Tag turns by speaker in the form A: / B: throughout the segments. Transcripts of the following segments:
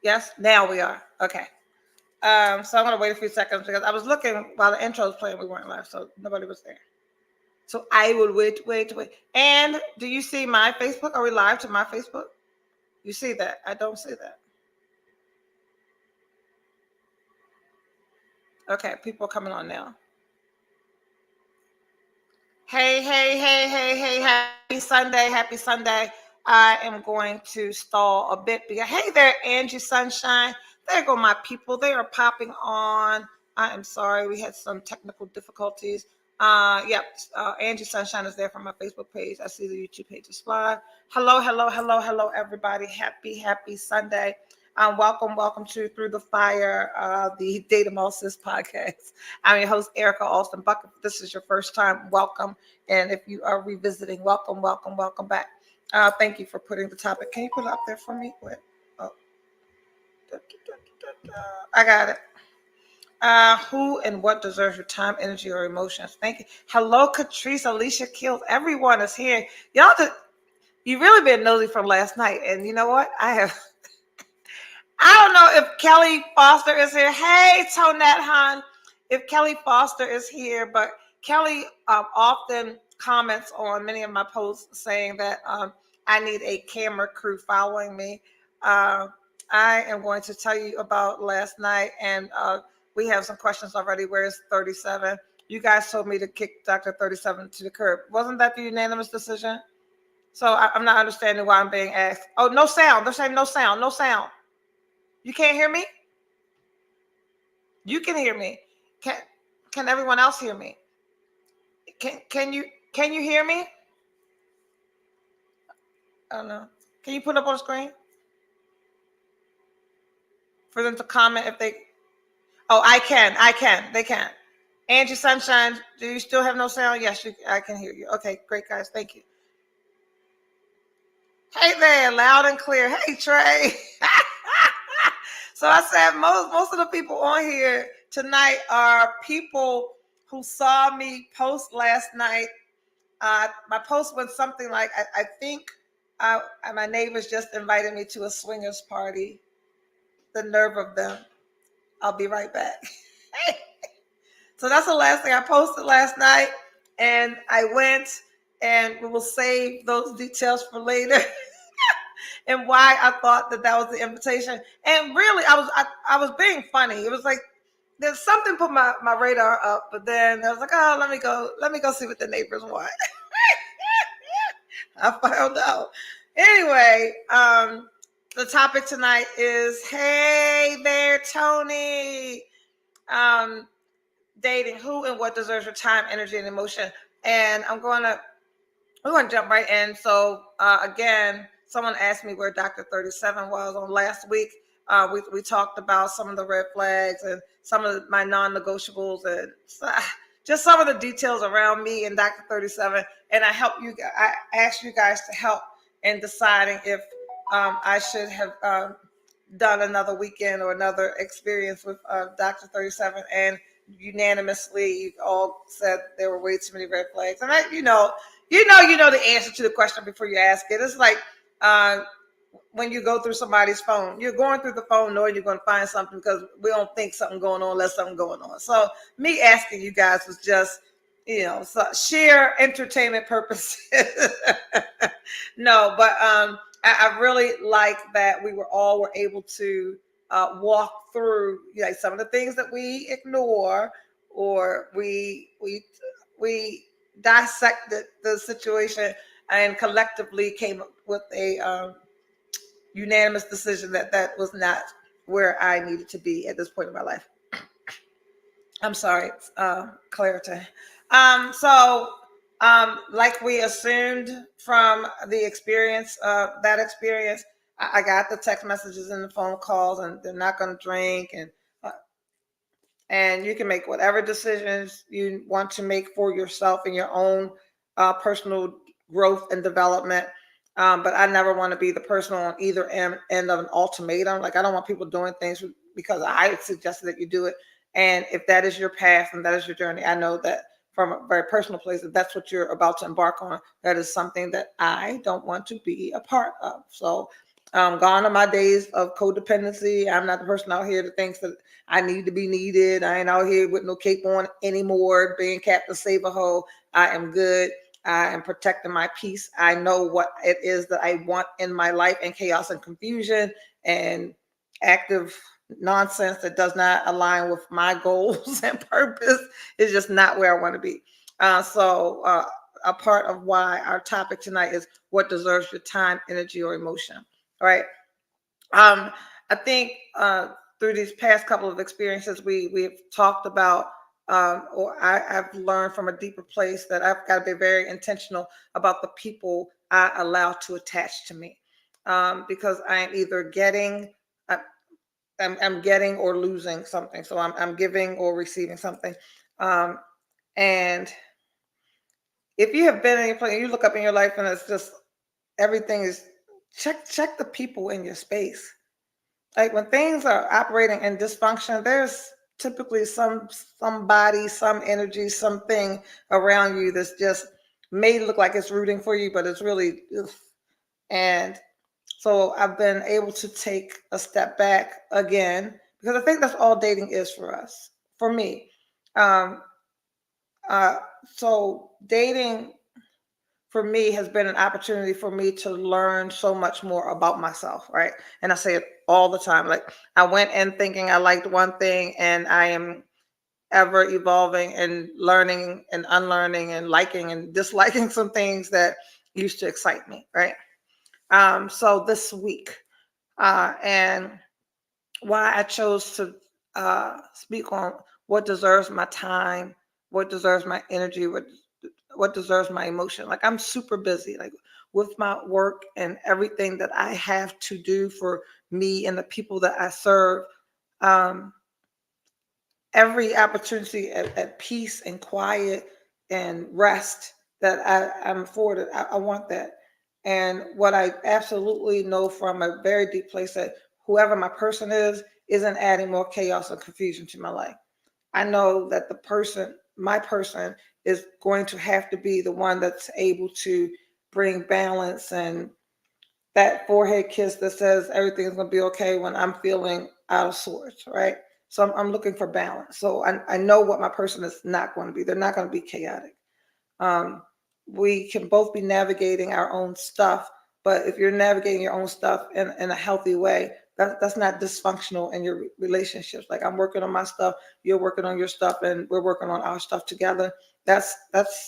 A: Yes, now we are. Okay. So I'm gonna wait a few seconds because I was looking while the intro was playing. We weren't live, so nobody was there. So I will wait. And do you see my Facebook? Are we live to my Facebook? You see that? I don't see that. Okay, people are coming on now. Hey, happy Sunday, happy Sunday. I am going to stall a bit because, hey there, Angie Sunshine. There go my people. They are popping on. I am sorry, we had some technical difficulties. Yep, Angie Sunshine is there from my Facebook page. I see the YouTube page is live. Hello, everybody. Happy Sunday. Welcome to Through the Fire, the Em ALL Sis podcast. I'm your host, Erica Alston Bucket. If this is your first time, welcome. And if you are revisiting, welcome back. Thank you for putting the topic. Can you put it up there for me? Wait. Oh. I got it. Who and what deserves your time, energy, or emotions? Thank you. Hello, Catrice, Alicia Kills. Everyone is here. You really been nosy from last night. And you know what? I don't know if Kelly Foster is here. Hey, Tonette Hahn. If Kelly Foster is here, but Kelly often comments on many of my posts saying that I need a camera crew following me. I am going to tell you about last night, and we have some questions already. Where's 37? You guys told me to kick Dr. 37 to the curb. Wasn't that the unanimous decision? So I'm not understanding why I'm being asked. Oh, no sound. They're saying no sound. You can't hear me? You can hear me. Can everyone else hear me? Can you hear me? I don't know. Can you put up on the screen for them to comment if they? Oh, I can. They can. Angie Sunshine, do you still have no sound? Yes, I can hear you. Okay, great, guys. Thank you. Hey there, loud and clear. Hey, Trey. So I said most of the people on here tonight are people who saw me post last night. My post was something like, I think my neighbors just invited me to a swingers party. The nerve of them. I'll be right back. So that's the last thing I posted last night. And I went, and we will save those details for later. And why I thought that was the invitation. And really, I was being funny. It was like, there's something put my radar up, but then I was like, oh, let me go see what the neighbors want. I found out. Anyway, the topic tonight is, hey there, Tony. Dating, who and what deserves your time, energy, and emotion. And we're going to jump right in. So again, someone asked me where Dr. 37 was on last week. We talked about some of the red flags and some of my non-negotiables and just some of the details around me and Dr. 37. And I asked you guys to help in deciding if I should have done another weekend or another experience with Dr. 37. And unanimously, you all said there were way too many red flags. And you know the answer to the question before you ask it. It's like when you go through somebody's phone, you're going through the phone knowing you're going to find something because we don't think something going on unless something going on. So me asking you guys was just, sheer entertainment purposes. No, but I really like that we were able to walk through some of the things that we ignore, or we dissected the situation and collectively came up with a unanimous decision that was not where I needed to be at this point in my life. I'm sorry, clarity. Like we assumed from the experience, I got the text messages and the phone calls, and they're not going to drink, and you can make whatever decisions you want to make for yourself and your own personal growth and development. But I never want to be the person on either end of an ultimatum. Like, I don't want people doing things because I suggested that you do it. And if that is your path and that is your journey, I know that from a very personal place, if that's what you're about to embark on, that is something that I don't want to be a part of. So Gone are my days of codependency. I'm not the person out here that thinks that I need to be needed. I ain't out here with no cape on anymore, being Captain Save a Hoe. I am good. I am protecting my peace. I know what it is that I want in my life, and chaos and confusion and active nonsense that does not align with my goals and purpose is just not where I want to be. So a part of why our topic tonight is what deserves your time, energy, or emotion. All right. I think through these past couple of experiences, we've talked about, I've learned from a deeper place that I've got to be very intentional about the people I allow to attach to me, because I am either getting, I, I'm getting or losing something. So I'm giving or receiving something, and if you have been in your place, you look up in your life and it's just everything is check the people in your space. Like when things are operating in dysfunction, there's typically somebody, some energy, something around you that's just may look like it's rooting for you, but it's really ugh. And so I've been able to take a step back again because I think that's all dating is for us, for me. Um, uh, so dating for me has been an opportunity for me to learn so much more about myself, right? And I say it all the time. Like I went in thinking I liked one thing, and I am ever evolving and learning and unlearning and liking and disliking some things that used to excite me, right? So this week, and why I chose to speak on what deserves my time, what deserves my energy, what deserves my emotion. Like I'm super busy, like with my work and everything that I have to do for me and the people that I serve. Um, every opportunity at peace and quiet and rest that I'm afforded, I want that. And what I absolutely know from a very deep place that whoever my person is isn't adding more chaos and confusion to my life. I know that the person, my person, is going to have to be the one that's able to bring balance and that forehead kiss that says everything's going to be okay when I'm feeling out of sorts, right? So I'm looking for balance. So I know what my person is not going to be. They're not going to be chaotic. Um, we can both be navigating our own stuff, but if you're navigating your own stuff in a healthy way, that's not dysfunctional in your relationships. Like I'm working on my stuff, you're working on your stuff, and we're working on our stuff together. That's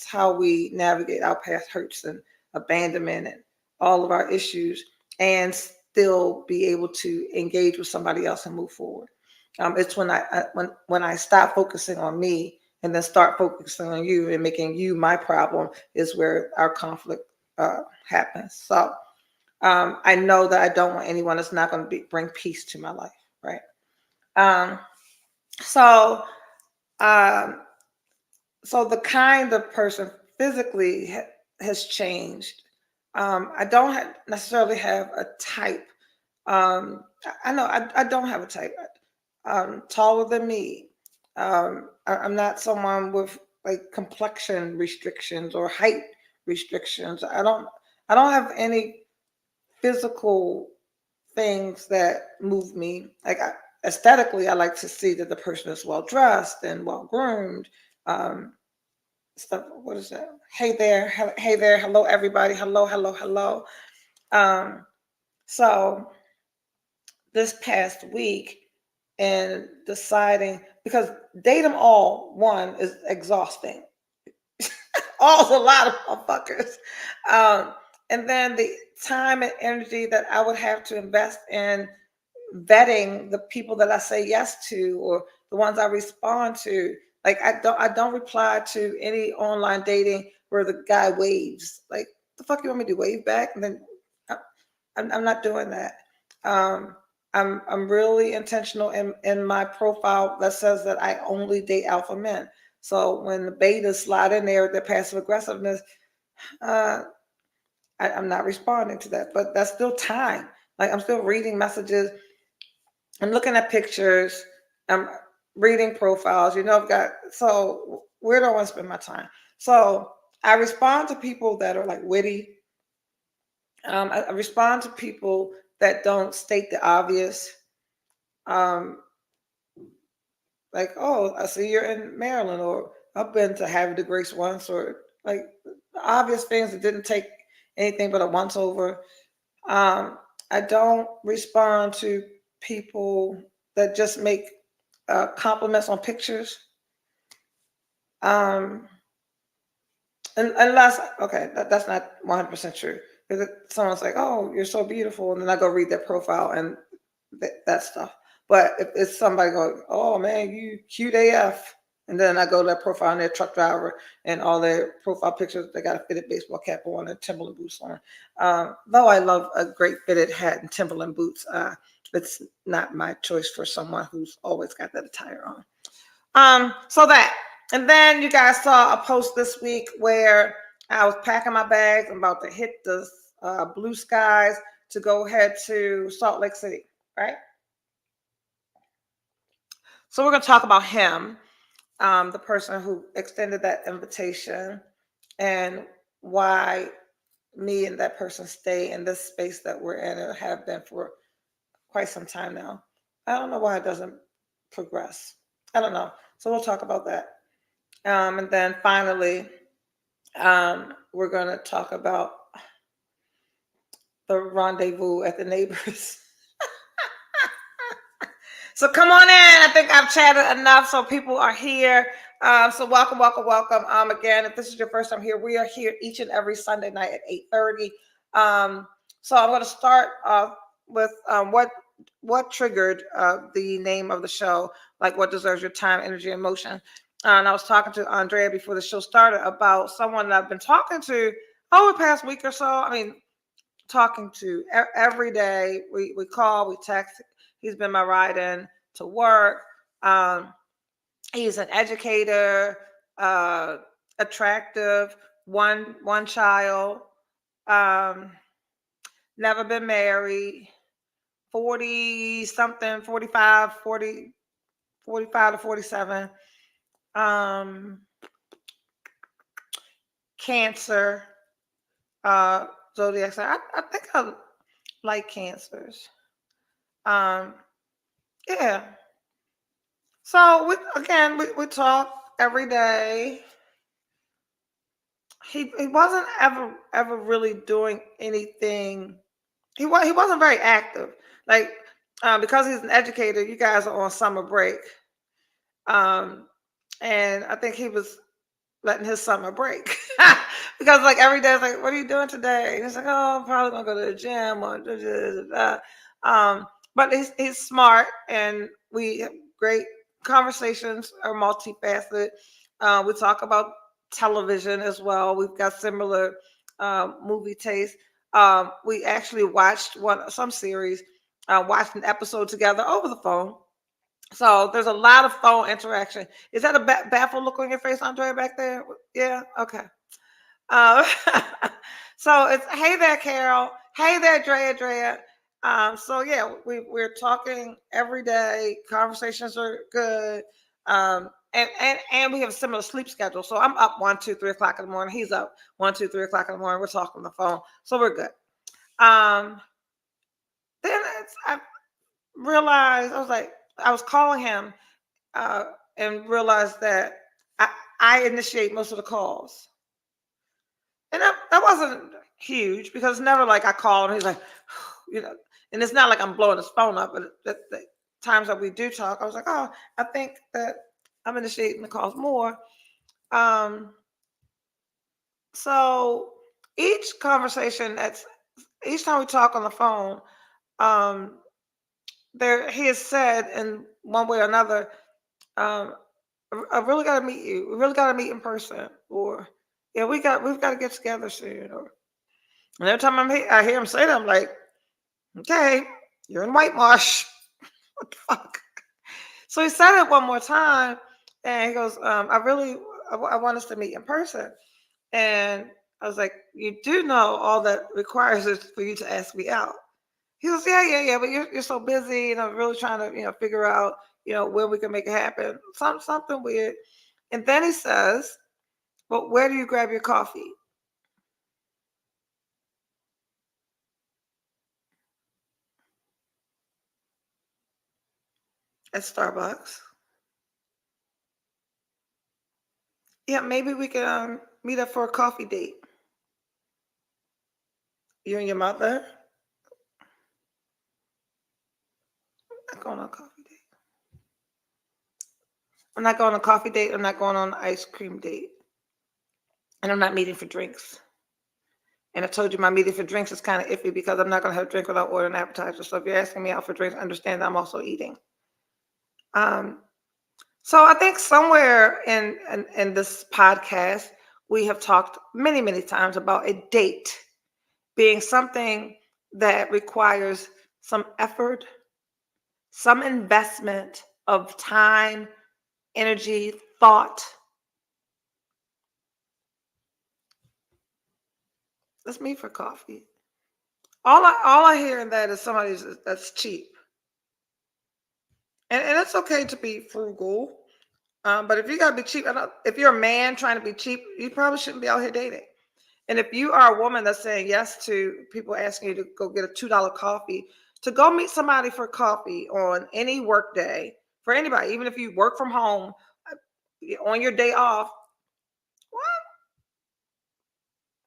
A: how we navigate our past hurts and abandonment and all of our issues, and still be able to engage with somebody else and move forward. It's when I stop focusing on me and then start focusing on you and making you my problem is where our conflict happens. So I know that I don't want anyone that's not going to bring peace to my life, right? Um, so um, so the kind of person physically has changed. I don't necessarily have a type. I know I don't have a type. Taller than me. I'm not someone with like complexion restrictions or height restrictions. I don't have any physical things that move me. Like aesthetically, I like to see that the person is well dressed and well groomed. Um, Stuff. What is that? Hey there, hey there, hello everybody, hello, hello, hello. Um, so this past week and deciding because date them all one is exhausting. All's a lot of motherfuckers. Um, and then the time and energy that I would have to invest in vetting the people that I say yes to or the ones I respond to. Like I don't reply to any online dating where the guy waves. Like the fuck you want me to wave back? And then I, I'm not doing that. Um, I'm really intentional in my profile that says that I only date alpha men. So when the betas slide in there with their passive aggressiveness, uh, I'm not responding to that. But that's still time. Like I'm still reading messages. I'm looking at pictures. I'm reading profiles. I've got so where do I want to spend my time? So I respond to people that are like witty. I respond to people that don't state the obvious. Um, like, oh, I see you're in Maryland, or I've been to Havre de Grace once, or like obvious things that didn't take anything but a once over. I don't respond to people that just make compliments on pictures. Um, unless, okay, that's not 100% true. Because someone's like, oh, you're so beautiful. And then I go read their profile and that stuff. But if it's somebody going, oh man, you cute AF. And then I go to their profile and their truck driver and all their profile pictures, they got a fitted baseball cap on and Timberland boots on. Though I love a great fitted hat and Timberland boots, it's not my choice for someone who's always got that attire on. So that, and then you guys saw a post this week where I was packing my bags. I'm about to hit the blue skies to go head to Salt Lake City, right? So we're going to talk about him, the person who extended that invitation, and why me and that person stay in this space that we're in and have been for quite some time now. I don't know why it doesn't progress. I don't know. So we'll talk about that. And then finally, we're going to talk about the rendezvous at the neighbors. So come on in. I think I've chatted enough, so people are here. So welcome, welcome, welcome. Again, if this is your first time here, we are here each and every Sunday night at 8:30. So I'm going to start with what triggered the name of the show, like what deserves your time, energy, emotion. And I was talking to Andrea before the show started about someone that I've been talking to over the past week or so. I mean, talking to every day. We call, we text. He's been my ride in to work. He's an educator, attractive, one child, never been married, 40 something, 45, 40, 45 to 47. Cancer, zodiac sign. I think I like cancers. Yeah. So we talk every day. He wasn't ever really doing anything. He wasn't very active. Like because he's an educator, you guys are on summer break. Um, and I think he was letting his summer break because like every day it's like, what are you doing today? And he's like, oh, I'm probably gonna go to the gym or da, da, da, da. But he's smart and we have great conversations, are multifaceted. We talk about television as well. We've got similar movie tastes. We actually watched some series, watched an episode together over the phone. So there's a lot of phone interaction. Is that a baffled look on your face, Andrea, back there? Yeah. Okay. Um, so it's hey there, Carol. Hey there, Drea. So yeah, we're talking every day. Conversations are good. And we have a similar sleep schedule. So I'm up 1, 2, 3 o'clock in the morning. He's up 1, 2, 3 o'clock in the morning. We're talking on the phone. So we're good. Um, then I realized I was calling him uh, and realized that I initiate most of the calls. And that wasn't huge because it's never like I call him, he's like, you know, and it's not like I'm blowing his phone up, but the times that we do talk, I was like, oh, I think that I'm initiating the calls more. Um, so each conversation, each time we talk on the phone, um, he has said in one way or another, um, I really got to meet you. We really got to meet in person, or yeah, we've got to get together soon. Or and every time I hear him say that, I'm like, okay, you're in White Marsh. What the fuck? So he said it one more time, and he goes, I want us to meet in person. And I was like, you do know all that requires is for you to ask me out. He goes, yeah, but you're so busy, and I'm really trying to figure out where we can make it happen. Something weird. And then he says, "But where do you grab your coffee?" at Starbucks. Yeah, maybe we could meet up for a coffee date. You and your mother. I'm not going on a coffee date. I'm not going on a coffee date. I'm not going on an ice cream date. And I'm not meeting for drinks. And I told you my meeting for drinks is kind of iffy because I'm not going to have a drink without ordering an appetizer. So if you're asking me out for drinks, understand that I'm also eating. Um, so I think somewhere in this podcast, we have talked many, many times about a date being something that requires some effort, some investment of time, energy, thought. Let's meet for coffee. All I hear in that is somebody that's cheap, and it's okay to be frugal. But if you gotta be cheap, if you're a man trying to be cheap, you probably shouldn't be out here dating. And if you are a woman that's saying yes to people asking you to go get a $2 coffee, to go meet somebody for coffee on any work day, for anybody, even if you work from home on your day off,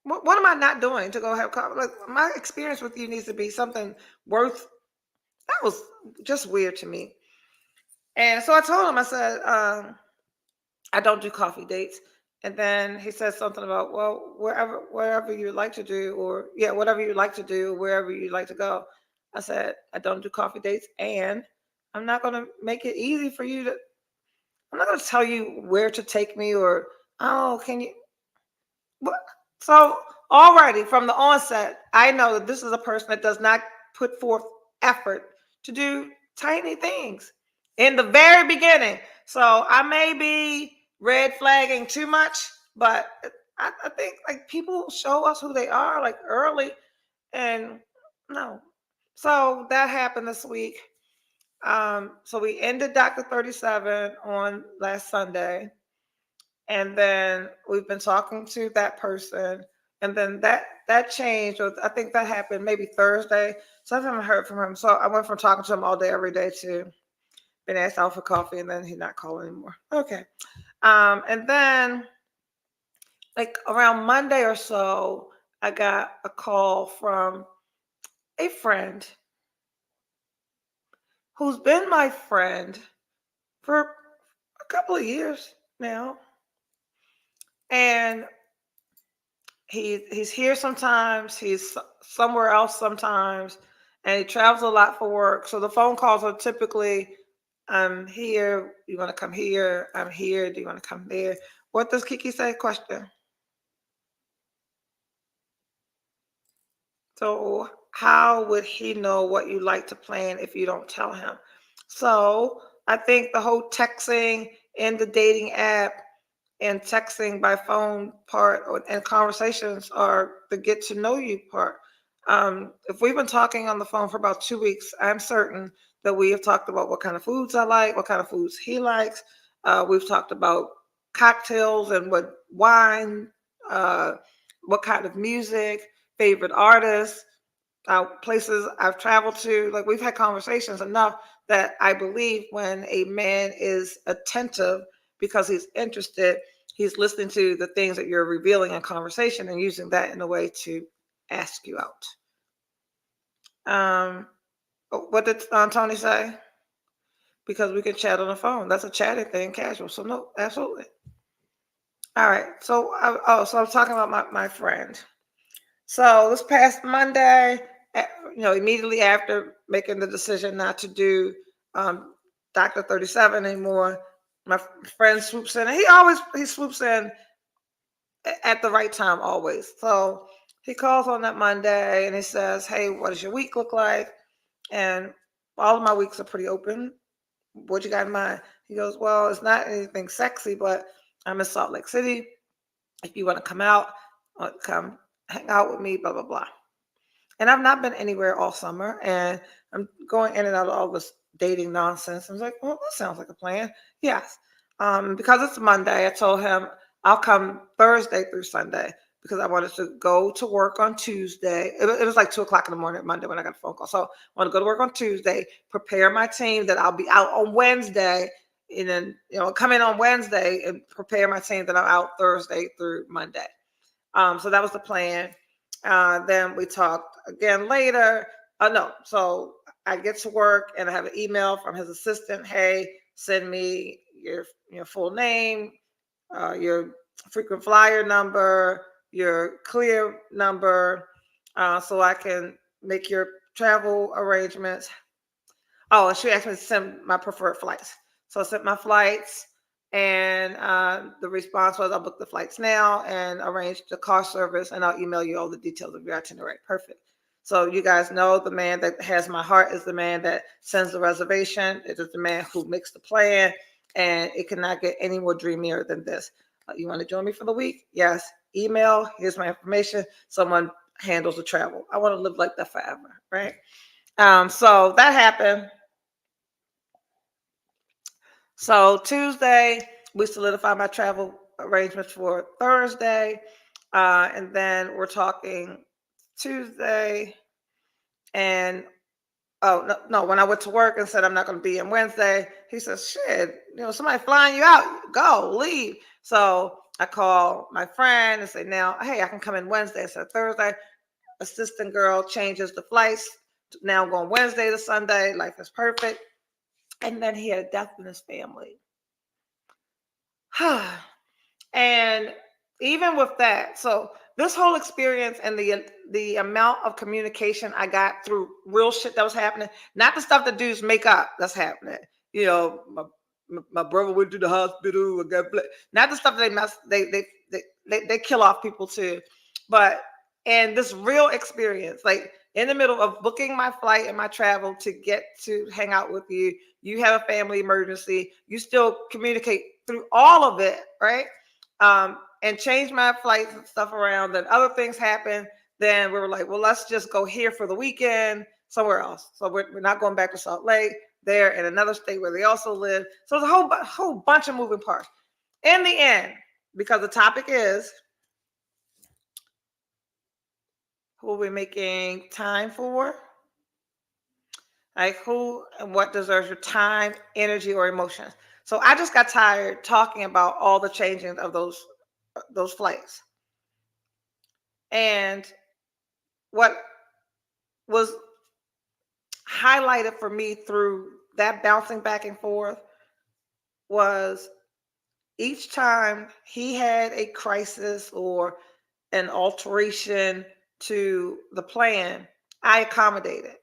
A: what am I not doing to go have coffee? Like, my experience with you needs to be something worth. That was just weird to me. And so I told him, I said, I don't do coffee dates. And then he said something about, well, wherever you like to do, or yeah, whatever you like to do, wherever you like to go. I said, I don't do coffee dates, and I'm not going to make it easy for you to. I'm not going to tell you where to take me, or oh, can you? What? So already from the onset, I know that this is a person that does not put forth effort to do tiny things in the very beginning. So I may be red flagging too much, but I think like people show us who they are like early, and no. So that happened this week. So we ended Dr. 37 on last Sunday, and then we've been talking to that person, and then that changed, or I think that happened maybe Thursday. So I haven't heard from him. So I went from talking to him all day every day to been asked out for coffee, and then he's not calling anymore. Okay. And then like around Monday or so, I got a call from a friend who's been my friend for a couple of years now, and he's here sometimes, he's somewhere else sometimes, and he travels a lot for work. So the phone calls are typically, I'm here, you want to come here? I'm here, do you want to come there? What does Kiki say? Question. So how would he know what you like to plan if you don't tell him? So I think the whole texting in the dating app and texting by phone part and conversations are the get to know you part. If we've been talking on the phone for about 2 weeks, I'm certain that we have talked about what kind of foods I like, what kind of foods he likes. We've talked about cocktails and what wine, uh, what kind of music, favorite artists, places I've traveled to. Like, we've had conversations enough that I believe when a man is attentive because he's interested, he's listening to the things that you're revealing in conversation and using that in a way to ask you out. What did Tony say? Because we can chat on the phone. That's a chatting thing, casual. So no, absolutely. All right. So so I was talking about my friend. So this past Monday, immediately after making the decision not to do Dr. 37 anymore, my friend swoops in, and he swoops in at the right time always. So he calls on that Monday and he says, "Hey, what does your week look like?" And all of my weeks are pretty open. What you got in mind? He goes, "Well, it's not anything sexy, but I'm in Salt Lake City. If you want to come out, come hang out with me, blah, blah, blah." And I've not been anywhere all summer, and I'm going in and out of all this dating nonsense. I was like, well, that sounds like a plan. Yes. Because it's Monday, I told him I'll come Thursday through Sunday. because I wanted to go to work on Tuesday. It was like 2 o'clock in the morning Monday when I got a phone call. So I want to go to work on Tuesday, prepare my team that I'll be out on Wednesday, and then come in on Wednesday and prepare my team that I'm out Thursday through Monday. So that was the plan. Then we talked again later. No, so I get to work and I have an email from his assistant. Hey, send me your full name, your frequent flyer number, your clear number, so I can make your travel arrangements. Oh, and she asked me to send my preferred flights. So I sent my flights, and the response was, I'll book the flights now and arrange the car service, and I'll email you all the details of your itinerary. Perfect. So you guys know the man that has my heart is the man that sends the reservation. It is the man who makes the plan, and it cannot get any more dreamier than this. You want to join me for the week? Yes. Email. Here's my information. Someone handles the travel. I want to live like that forever, right? So that happened. So Tuesday, we solidified my travel arrangements for Thursday. And then we're talking Tuesday. And no, when I went to work and said I'm not going to be in Wednesday, he says, shit, somebody flying you out, go, leave. So I call my friend and say, now, hey, I can come in Wednesday instead of Thursday. Assistant girl changes the flights. Now I'm going Wednesday to Sunday. Life is perfect. And then he had a death in his family. And even with that, so this whole experience and the amount of communication I got through real shit that was happening, not the stuff that dudes make up that's happening. My brother went to the hospital. Not the stuff they kill off people too, but and this real experience, like in the middle of booking my flight and my travel to get to hang out with you, you have a family emergency, you still communicate through all of it, right? And change my flights and stuff around. Then other things happen. Then we were like, well, let's just go here for the weekend somewhere else. So we're not going back to Salt Lake. They're in another state where they also live. So there's a whole bunch of moving parts. In the end, because the topic is who are we making time for? Like who and what deserves your time, energy, or emotions? So I just got tired talking about all the changing of those flights. And what was highlighted for me through that bouncing back and forth was each time he had a crisis or an alteration to the plan, I accommodated.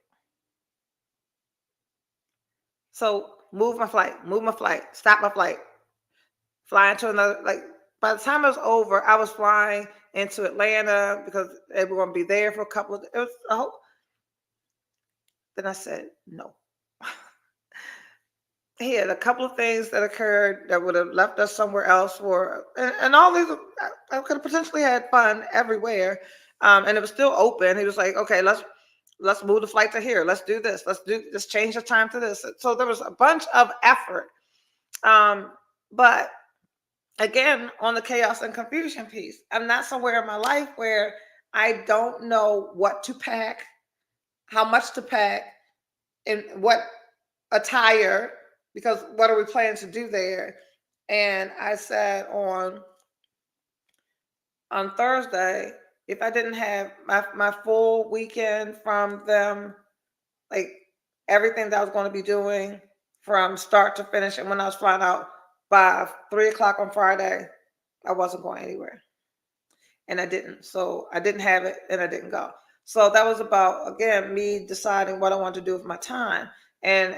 A: So move my flight, stop my flight, fly into another. Like by the time it was over, I was flying into Atlanta because they were going to be there for a couple of. It was a whole. Then I said no. He had a couple of things that occurred that would have left us somewhere else and all these. I could have potentially had fun everywhere, and it was still open. He was like, okay, let's move the flight to here. Let's do this. Let's change the time to this. So there was a bunch of effort. But again, on the chaos and confusion piece, I'm not somewhere in my life where I don't know what to pack, how much to pack, and what attire, because what are we planning to do there? And I said on Thursday, if I didn't have my full weekend from them, like everything that I was going to be doing from start to finish, and when I was flying out by 3 o'clock on Friday, I wasn't going anywhere. And I didn't. So I didn't have it and I didn't go. So that was about, again, me deciding what I want to do with my time. And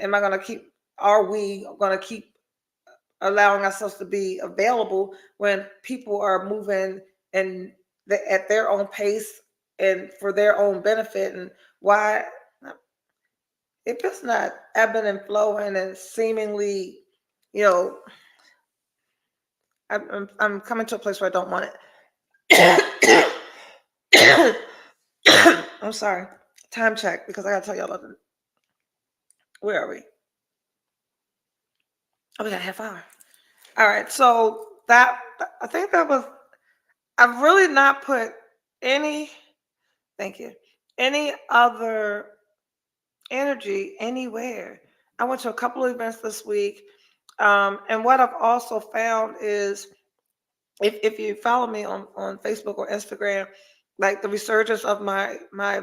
A: are we going to keep allowing ourselves to be available when people are moving and at their own pace and for their own benefit? And why, if it's not ebbing and flowing and seemingly, I'm coming to a place where I don't want it. I'm sorry. Time check, because I gotta tell y'all about it. Where are we? Oh, we got a half hour. All right. So I think that was I've really not put any, thank you, any other energy anywhere. I went to a couple of events this week. And what I've also found is if you follow me on Facebook or Instagram, like the resurgence of my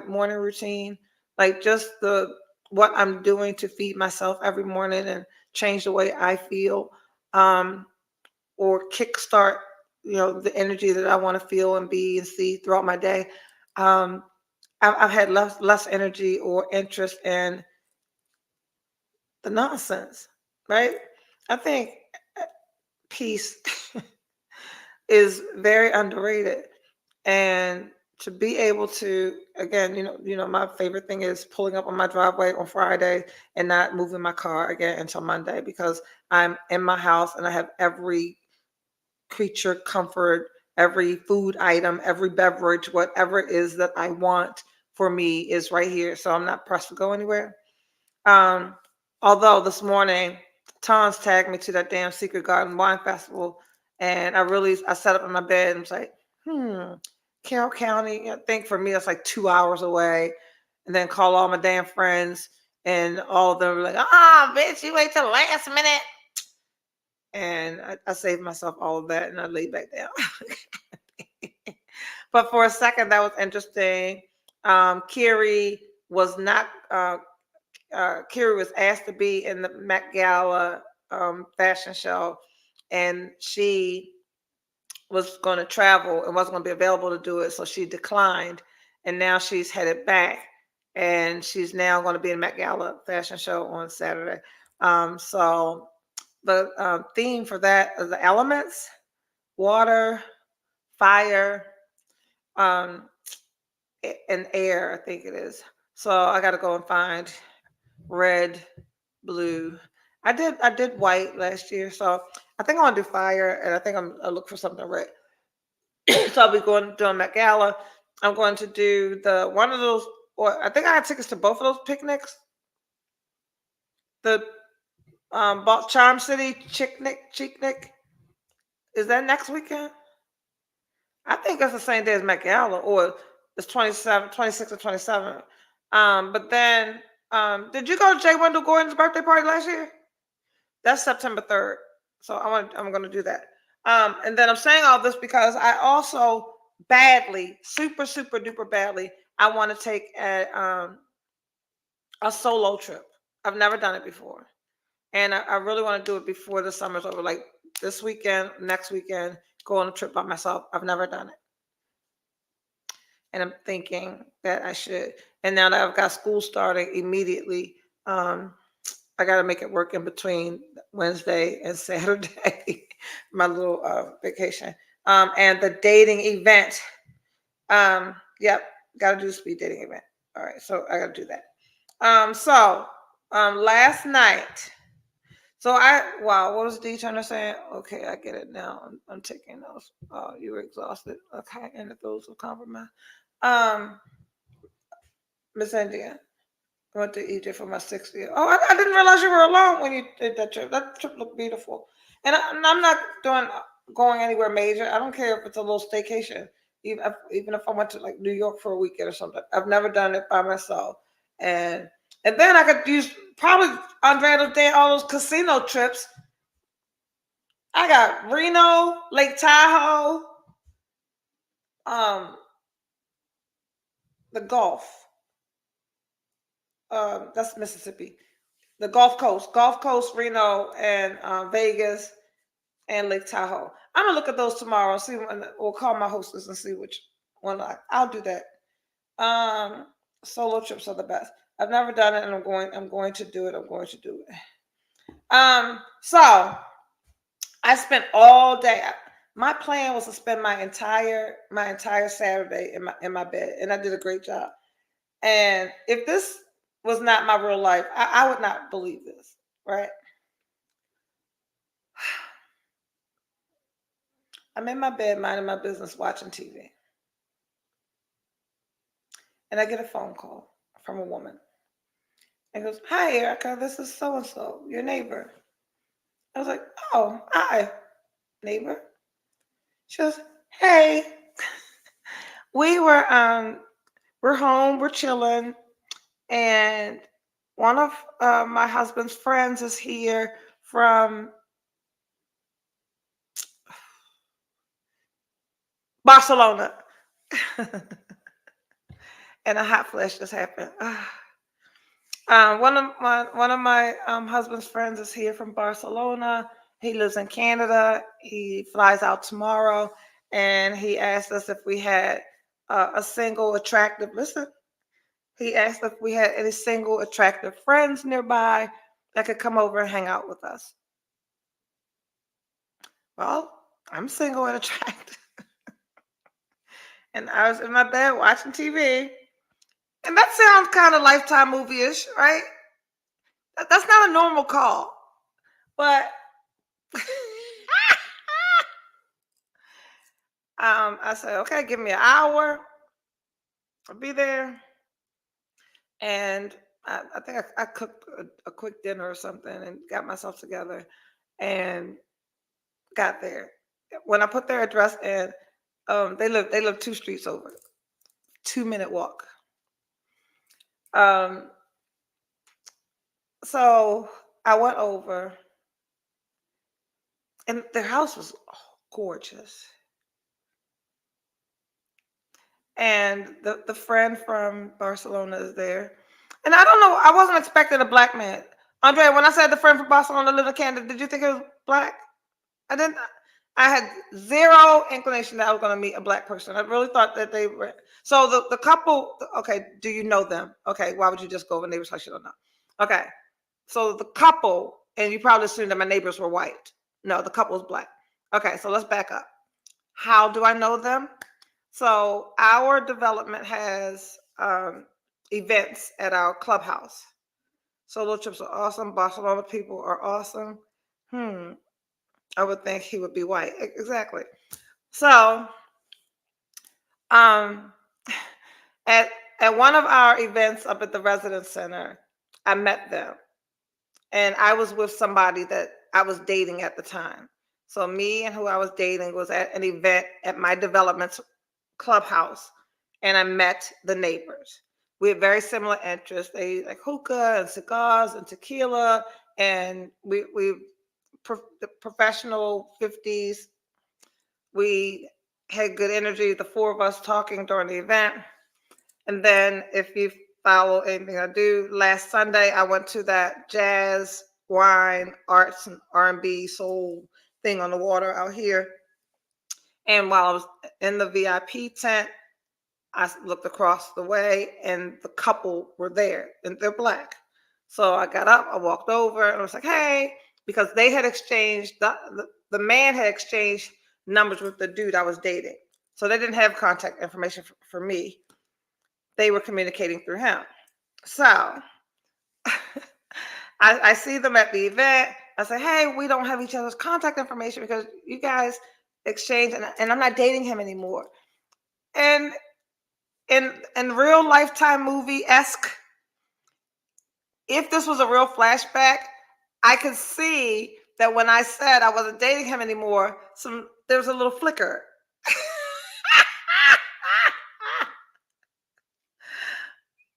A: morning routine, like just the what I'm doing to feed myself every morning and change the way I feel, um, or kickstart, the energy that I want to feel and be and see throughout my day. Um, I've had less energy or interest in the nonsense, right? I think peace is very underrated, and to be able to, again, my favorite thing is pulling up on my driveway on Friday and not moving my car again until Monday, because I'm in my house and I have every creature comfort, every food item, every beverage, whatever it is that I want for me is right here, so I'm not pressed to go anywhere. um, Although this morning, Tom's tagged me to that damn Secret Garden Wine Festival, and I sat up in my bed and was like, Carroll County. I think for me that's like 2 hours away, and then call all my damn friends, and all of them were like, "Ah, bitch, you wait till the last minute." And I saved myself all of that, and I laid back down. But for a second, that was interesting. Kiri was not. Kiri was asked to be in the Met Gala fashion show, and she was going to travel and wasn't going to be available to do it, so she declined. And now she's headed back, and she's now going to be in Met Gala fashion show on Saturday. So the theme for that is the elements: water, fire, um, and air, I think it is. So I got to go and find red, blue. I did white last year, so I think I want to do fire, and I think I'll look for something red. So I'll be going to do a Met Gala. I'm going to do the one of those, or I think I had tickets to both of those picnics. The Charm City Chicknick. Is that next weekend? I think that's the same day as Met Gala, or it's 27, 26 or 27. But then, did you go to Jay Wendell Gordon's birthday party last year? That's September 3rd. So I'm going to do that. And then I'm saying all this because I also badly, super, super duper badly, I want to take a solo trip. I've never done it before. And I really want to do it before the summer's over. Like this weekend, next weekend, go on a trip by myself. I've never done it. And I'm thinking that I should. And now that I've got school starting immediately, I got to make it work in between Wednesday and Saturday, my little vacation. And the dating event. Yep, got to do the speed dating event. All right, so I got to do that. Last night, wow, what was D trying to say? Okay, I get it now. I'm taking those. Oh, you were exhausted. Okay, and the those will compromise. Um, Miss India, I went to Egypt for my 60th. Oh, I didn't realize you were alone when you did that trip. That trip looked beautiful. And I'm not going anywhere major. I don't care if it's a little staycation. Even if I went to like New York for a weekend or something. I've never done it by myself. And then I could use probably Andrea Day all those casino trips. I got Reno, Lake Tahoe, um, the Gulf. That's Mississippi. The Gulf Coast, Reno, and Vegas, and Lake Tahoe. I'm gonna look at those tomorrow and see or call my hostess and see which one I'll do that. Solo trips are the best. I've never done it, and I'm going to do it. I'm going to do it. So I spent all day. My plan was to spend my entire Saturday in my bed, and I did a great job. And if this was not my real life, I would not believe this, right? I'm in my bed minding my business watching TV. And I get a phone call from a woman. And goes, "Hi, Erica, this is so and so, your neighbor." I was like, "Oh, hi, neighbor." She goes, "Hey." we we're home, we're chilling, and one of my husband's friends is here from Barcelona. And a hot flash just happened. One of my husband's friends is here from Barcelona. He lives in Canada. He flies out tomorrow, and he asked us if we had a single attractive. Listen, he asked if we had any single attractive friends nearby that could come over and hang out with us. Well, I'm single and attractive, and I was in my bed watching TV, and that sounds kind of Lifetime movie-ish, right? That's not a normal call, but I said, okay, give me an hour. I'll be there. And I think I cooked a quick dinner or something and got myself together and got there. When I put their address in, they live 2 streets over, 2 minute walk. Um, so I went over, and their house was gorgeous. And the friend from Barcelona is there. And I don't know, I wasn't expecting a black man. Andre, when I said the friend from Barcelona lived in Canada, did you think it was black? I didn't. I had zero inclination that I was going to meet a black person. I really thought that they were. So the couple. Okay, do you know them? Okay, why would you just go over neighbors like you don't know? Okay, so the couple, and you probably assumed that my neighbors were white. No, the couple is black. Okay, so let's back up. How do I know them? So our development has events at our clubhouse. Solo trips are awesome. Barcelona people are awesome. I would think he would be white. Exactly. So um, at one of our events up at the residence center, I met them, and I was with somebody that I was dating at the time. So me and who I was dating was at an event at my development clubhouse, and I met the neighbors. We had very similar interests. They like hookah and cigars and tequila, and the professional 50s. We had good energy, the four of us talking during the event. And then if you follow anything I do, last Sunday I went to that jazz, wine, arts, and R&B soul thing on the water out here. And while I was in the VIP tent, I looked across the way and the couple were there and they're black. So I got up, I walked over, and I was like, hey, because they had exchanged, the man had exchanged numbers with the dude I was dating. So they didn't have contact information for me. They were communicating through him. So I see them at the event. I say, hey, we don't have each other's contact information because you guys exchanged, and I'm not dating him anymore. And in real Lifetime movie-esque, if this was a real flashback, I could see that when I said I wasn't dating him anymore, there was a little flicker.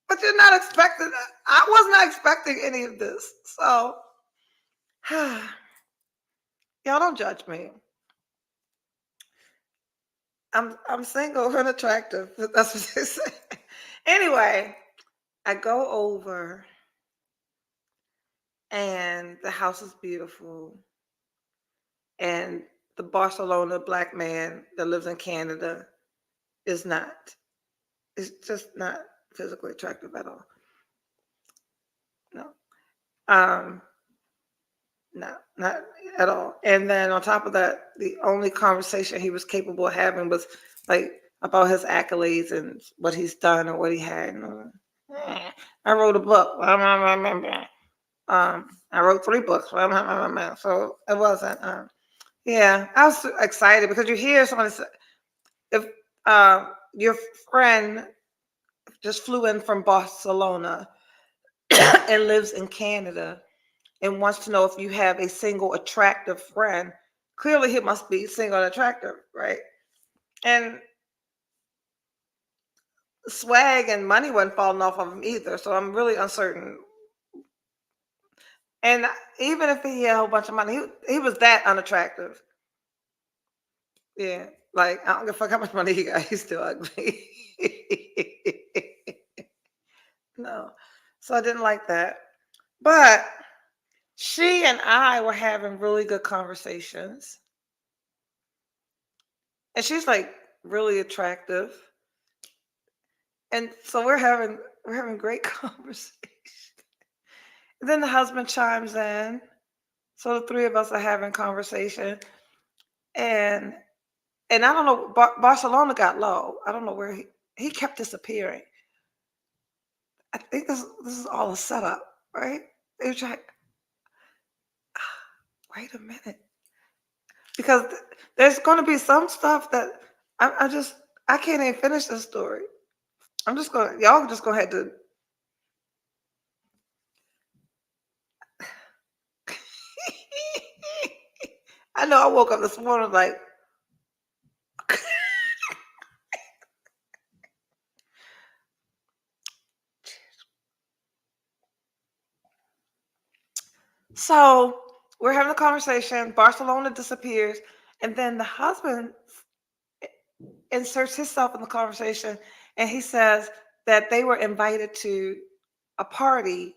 A: But you're not expecting. I was not expecting any of this. So, y'all don't judge me. I'm single and attractive. That's what they say. Anyway, I go over, and the house is beautiful. And the Barcelona black man that lives in Canada is not. It's just not physically attractive at all. No. Um, no, not at all. And then on top of that, the only conversation he was capable of having was like about his accolades and what he's done or what he had. I wrote a book. I wrote 3 books. So it wasn't. Yeah, I was excited because you hear someone say, if your friend just flew in from Barcelona and lives in Canada and wants to know if you have a single attractive friend, clearly he must be single and attractive, right? And swag and money wasn't falling off of him either. So I'm really uncertain. And even if he had a whole bunch of money, he was that unattractive. Yeah. Like, I don't give a fuck how much money he got. He's still ugly. No. So I didn't like that. But she and I were having really good conversations. And she's like really attractive. And so we're having great conversation. And then the husband chimes in. So the three of us are having conversation. And I don't know, Barcelona got low. I don't know where he kept disappearing. I think this is all a setup, right? They were trying. Wait a minute, because there's going to be some stuff that I just I can't even finish this story. I'm just going. Y'all just gonna have to. I know. I woke up this morning like. So we're having a conversation. Barcelona disappears, and then the husband inserts himself in the conversation, and he says that they were invited to a party.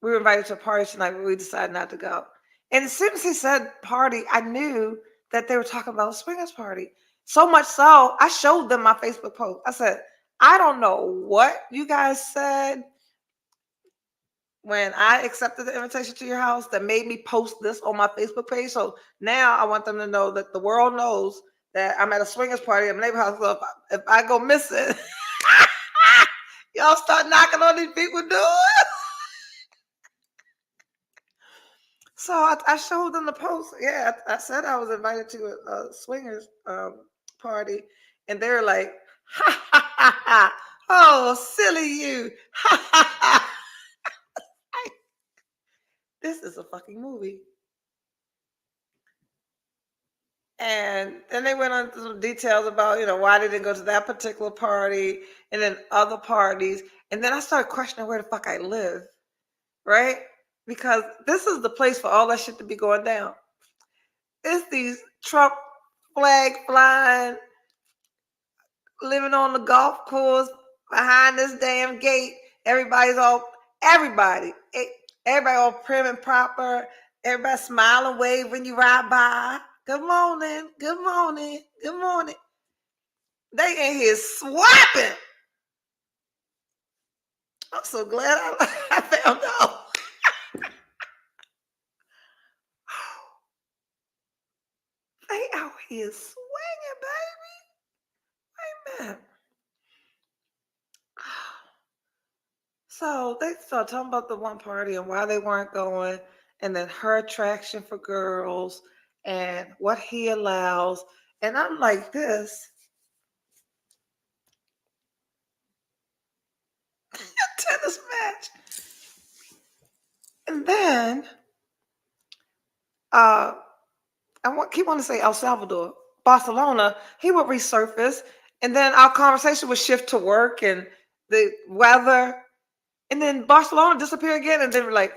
A: We were invited to a party tonight, but we decided not to go. And as soon as he said party, I knew that they were talking about a swingers party. So much so, I showed them my Facebook post. I said, I don't know what you guys said when I accepted the invitation to your house that made me post this on my Facebook page. So now I want them to know that the world knows that I'm at a swingers party at my neighbor's house. So if I go missing, y'all start knocking on these people's doors. So I showed them the post. Yeah, I said I was invited to a swingers party, and they're like, ha ha ha ha! Oh, silly you! Ha ha ha! This is a fucking movie. And then they went on to some details about why they didn't go to that particular party, and then other parties. And then I started questioning where the fuck I live, right? Because this is the place for all that shit to be going down. It's these Trump flag flying, living on the golf course behind this damn gate. Everybody, everybody all prim and proper. Everybody smile and wave when you ride by. Good morning, good morning, good morning. They in here swapping. I'm so glad I found out. They out here swinging, baby. Amen. So they started talking about the one party and why they weren't going, and then her attraction for girls and what he allows. And I'm like, this tennis match. And then uh keep wanting to say El Salvador, Barcelona, he would resurface, and then our conversation would shift to work and the weather. And then Barcelona disappear again, and then we're like,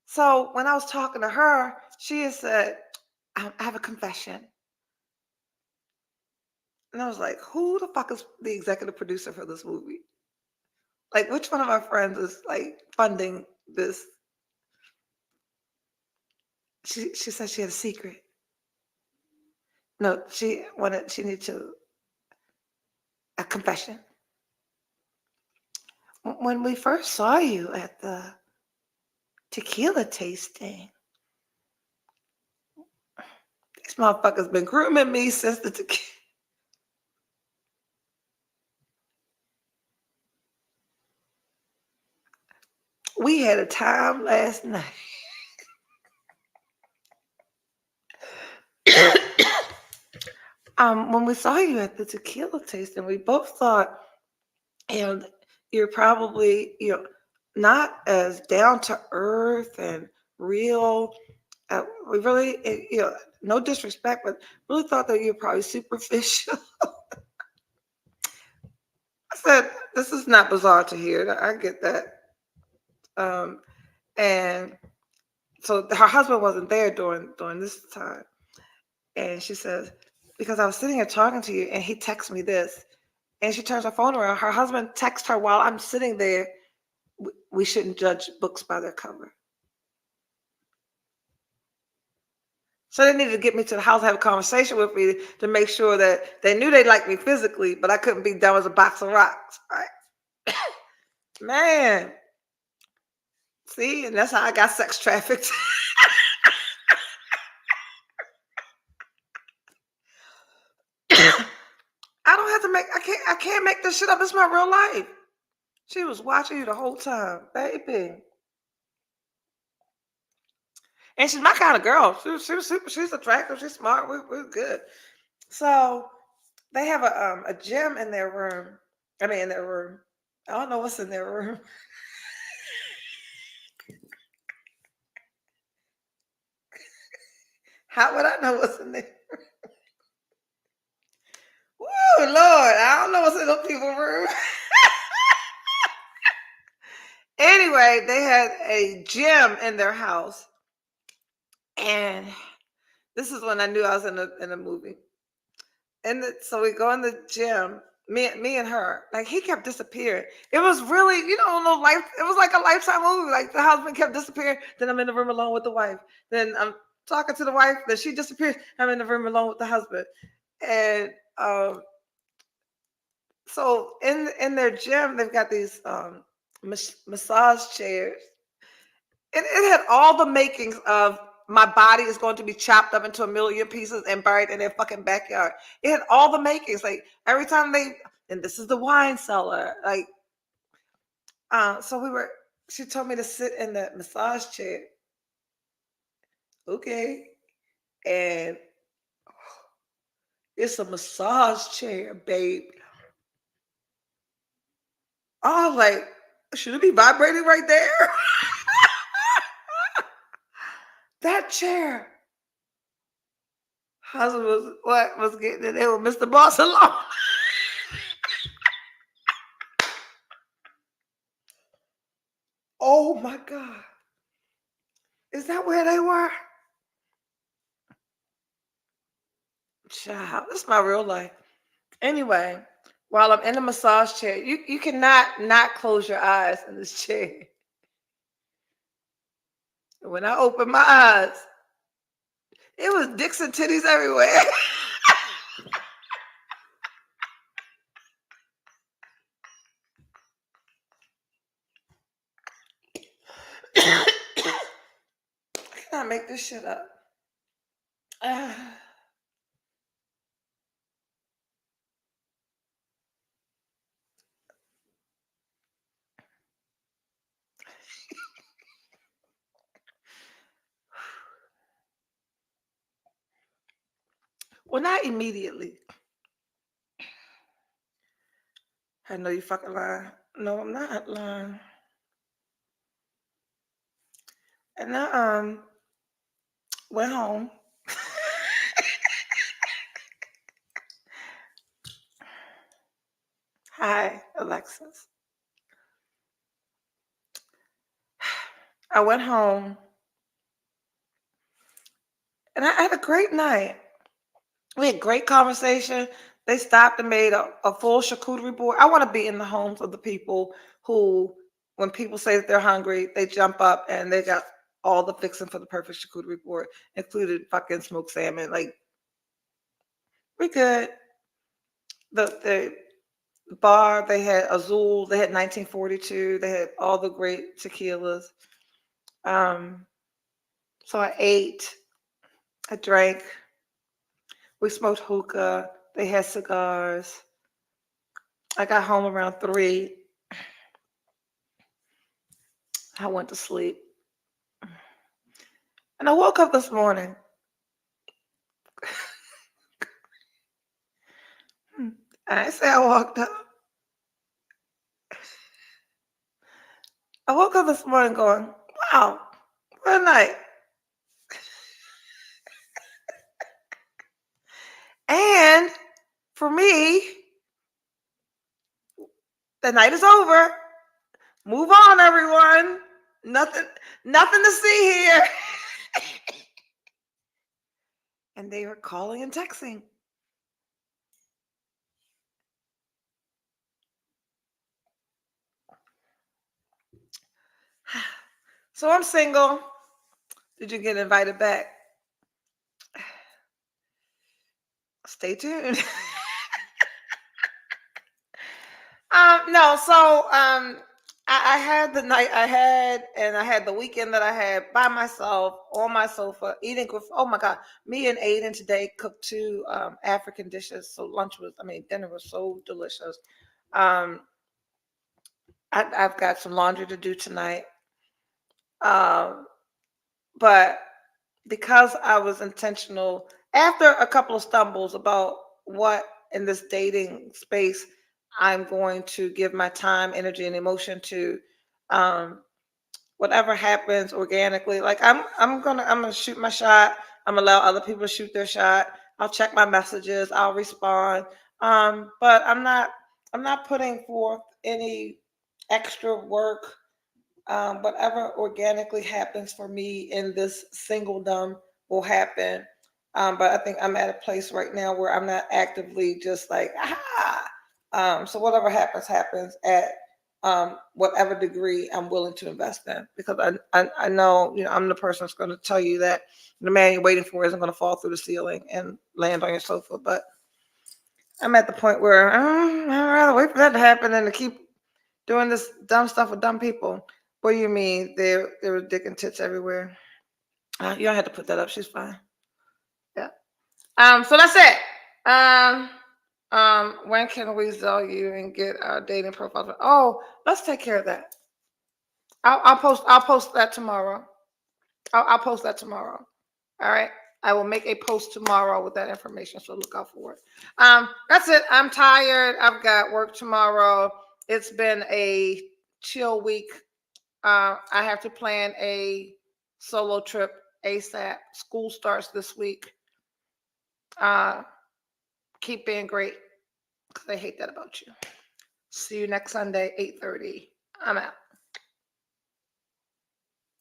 A: so when I was talking to her, she had said, I have a confession. And I was like, who the fuck is the executive producer for this movie? Like, which one of our friends is like funding this? She said she had a secret. No, she needed to a confession. When we first saw you at the tequila tasting, these motherfuckers been grooming me since the tequila. We had a time last night. When we saw you at the tequila tasting, we both thought, and you're probably, not as down to earth and real. We really, no disrespect, but really thought that you're probably superficial. I said, this is not bizarre to hear. I get that. Um, and so her husband wasn't there during this time. And she says, because I was sitting here talking to you and he texts me this. And she turns her phone around. Her husband texts her while I'm sitting there. We shouldn't judge books by their cover. So they needed to get me to the house, have a conversation with me to make sure that they knew they liked me physically, but I couldn't be dumb as a box of rocks. Right? Man. See, and that's how I got sex trafficked. I don't have to make I can't make this shit up. It's my real life. She was watching you the whole time, baby. And she's my kind of girl. She was super, she's attractive, she's smart, we're good. So they have a gym in their room. I mean in their room. I don't know what's in their room. How would I know what's in there? Woo, Lord, I don't know what's in those people's room. Anyway, they had a gym in their house. And this is when I knew I was in a movie. And so we go in the gym, me and her. Like he kept disappearing. It was really, no life. It was like a Lifetime movie. Like the husband kept disappearing. Then I'm in the room alone with the wife. Then I'm talking to the wife. Then she disappears. I'm in the room alone with the husband. And so in their gym, they've got these massage chairs, and it had all the makings of my body is going to be chopped up into a million pieces and buried in their fucking backyard. It had all the makings. Like every time and this is the wine cellar. Like, so she told me to sit in the massage chair. Okay. And it's a massage chair, babe. I was like, should it be vibrating right there? That chair. Husband was getting in there with Mr. Barcelona. Oh my God. Is that where they were? Child, this is my real life. Anyway, while I'm in the massage chair, you cannot not close your eyes in this chair. When I opened my eyes, it was dicks and titties everywhere. I cannot make this shit up. Well, not immediately. I know you fucking lying. No, I'm not lying. And I went home. Hi, Alexis. I went home and I had a great night. We had great conversation. They stopped and made a full charcuterie board. I want to be in the homes of the people who, when people say that they're hungry, they jump up and they got all the fixing for the perfect charcuterie board, included fucking smoked salmon. Like, we good. The bar, they had Azul, they had 1942, they had all the great tequilas. Um, so I ate, I drank, we smoked hookah, they had cigars. I got home around 3. I went to sleep. And I woke up this morning. I didn't say I walked up. I woke up this morning going, wow, what a night. And for me, The night is over. Move on, everyone. Nothing to see here. And they were calling and texting. So I'm single. Did you get invited back? Stay tuned. No, so I had the night I had, and I had the weekend that I had by myself on my sofa eating. Oh my God, me and Aiden today cooked two African dishes. So dinner was so delicious. Um, I've got some laundry to do tonight, um, but because I was intentional after a couple of stumbles about what in this dating space I'm going to give my time, energy, and emotion to. Um, Whatever happens organically, like I'm gonna shoot my shot. I'm gonna allow other people to shoot their shot. I'll check my messages. I'll respond. But I'm not putting forth any extra work. Whatever organically happens for me in this singledom will happen. But I think I'm at a place right now where I'm not actively just like, ah. So whatever happens, happens at whatever degree I'm willing to invest in. Because I know, I'm the person that's going to tell you that the man you're waiting for isn't going to fall through the ceiling and land on your sofa. But I'm at the point where I'd rather wait for that to happen than to keep doing this dumb stuff with dumb people. What do you mean? There was dick and tits everywhere. You don't have to put that up. She's fine. Yeah. So that's it. When can we sell you and get our dating profiles? Oh, let's take care of that. I'll post. I'll post that tomorrow. I'll post that tomorrow. All right. I will make a post tomorrow with that information, so look out for it. That's it. I'm tired. I've got work tomorrow. It's been a chill week. I have to plan a solo trip ASAP. School starts this week. Uh, keep being great, because I hate that about you. See you next Sunday, 8:30. I'm out.